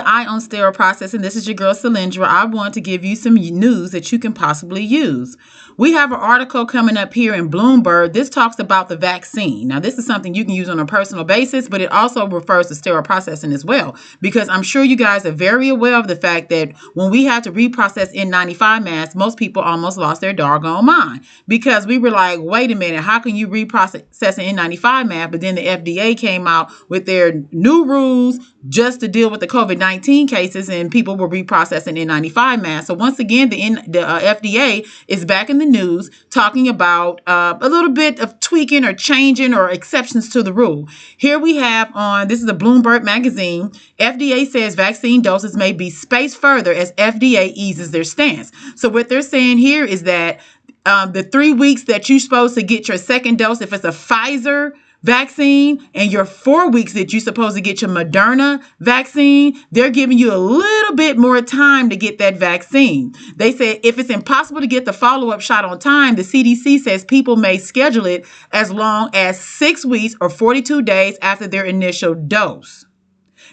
Eye on Sterile Processing. This is your girl Cylindra. I want to give you some news that you can possibly use. We have an article coming up here in Bloomberg. This talks about the vaccine. Now, this is something you can use on a personal basis, but it also refers to sterile processing as well, because I'm sure you guys are very aware of the fact that when we had to reprocess N95 masks, most people almost lost their doggone mind, because we were like, wait a minute, how can you reprocess an N95 mask? But then the FDA came out with their new rules just to deal with the COVID-19 cases, and people were reprocessing N95 masks. So once again, the FDA is back in the news talking about a little bit of tweaking or changing or exceptions to the rule. Here we have this is a Bloomberg magazine. FDA says vaccine doses may be spaced further as FDA eases their stance. So what they're saying here is that the 3 weeks that you're supposed to get your second dose, if it's a Pfizer vaccine, and your 4 weeks that you're supposed to get your Moderna vaccine, they're giving you a little bit more time to get that vaccine. They say if it's impossible to get the follow-up shot on time, the CDC says people may schedule it as long as 6 weeks or 42 days after their initial dose.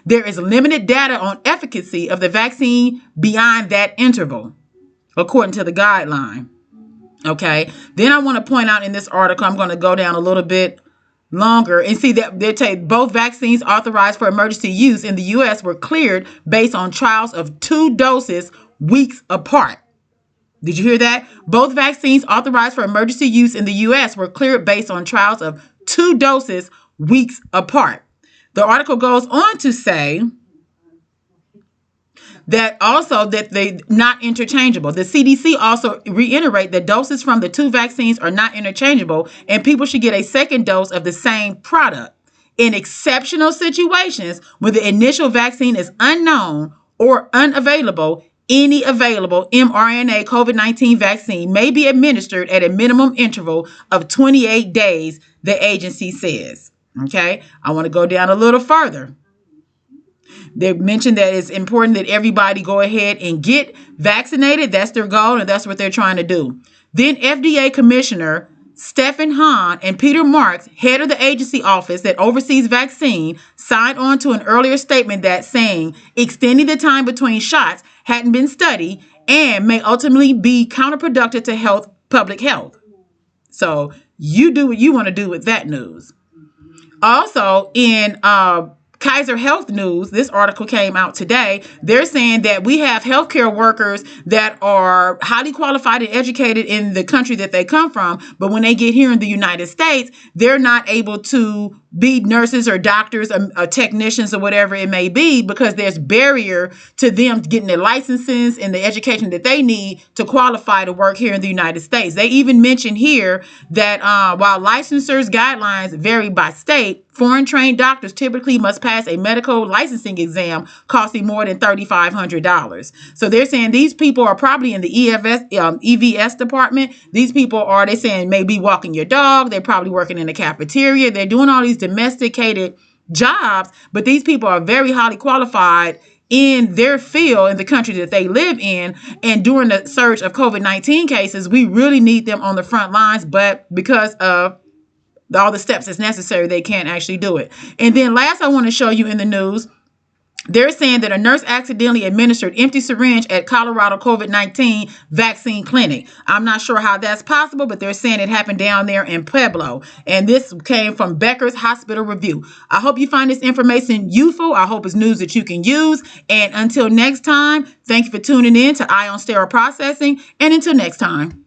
There is limited data on efficacy of the vaccine beyond that interval, according to the guideline. Okay. Then I want to point out in this article, I'm going to go down a little bit longer and see that they take both vaccines authorized for emergency use in the U.S. were cleared based on trials of 2 doses weeks apart. Did you hear that? Both vaccines authorized for emergency use in the U.S. were cleared based on trials of 2 doses weeks apart. The article goes on to say that they not interchangeable. The CDC also reiterate that doses from the 2 vaccines are not interchangeable, and people should get a second dose of the same product. In exceptional situations where the initial vaccine is unknown or unavailable, any available mRNA COVID-19 vaccine may be administered at a minimum interval of 28 days, the agency says. Okay, I want to go down a little further. They mentioned that it's important that everybody go ahead and get vaccinated. That's their goal, and that's what they're trying to do. Then FDA Commissioner Stephen Hahn and Peter Marks, head of the agency office that oversees vaccine, signed on to an earlier statement that saying extending the time between shots hadn't been studied and may ultimately be counterproductive to public health. So you do what you want to do with that news. Also, in Kaiser Health News, this article came out today. They're saying that we have healthcare workers that are highly qualified and educated in the country that they come from, but when they get here in the United States, they're not able to be nurses or doctors or technicians or whatever it may be, because there's barrier to them getting their licenses and the education that they need to qualify to work here in the United States. They even mentioned here that while licensures guidelines vary by state, foreign trained doctors typically must pass a medical licensing exam costing more than $3,500. So they're saying these people are probably in the EVS department. These people are, they're saying, maybe walking your dog. They're probably working in the cafeteria. They're doing all these domesticated jobs, but these people are very highly qualified in their field in the country that they live in. And during the surge of COVID-19 cases, we really need them on the front lines, but because of all the steps that's necessary, they can't actually do it. And then last, I want to show you in the news, they're saying that a nurse accidentally administered empty syringe at Colorado COVID-19 vaccine clinic. I'm not sure how that's possible, but they're saying it happened down there in Pueblo. And this came from Becker's Hospital Review. I hope you find this information useful. I hope it's news that you can use. And until next time, thank you for tuning in to Eye on Sterile Processing. And until next time.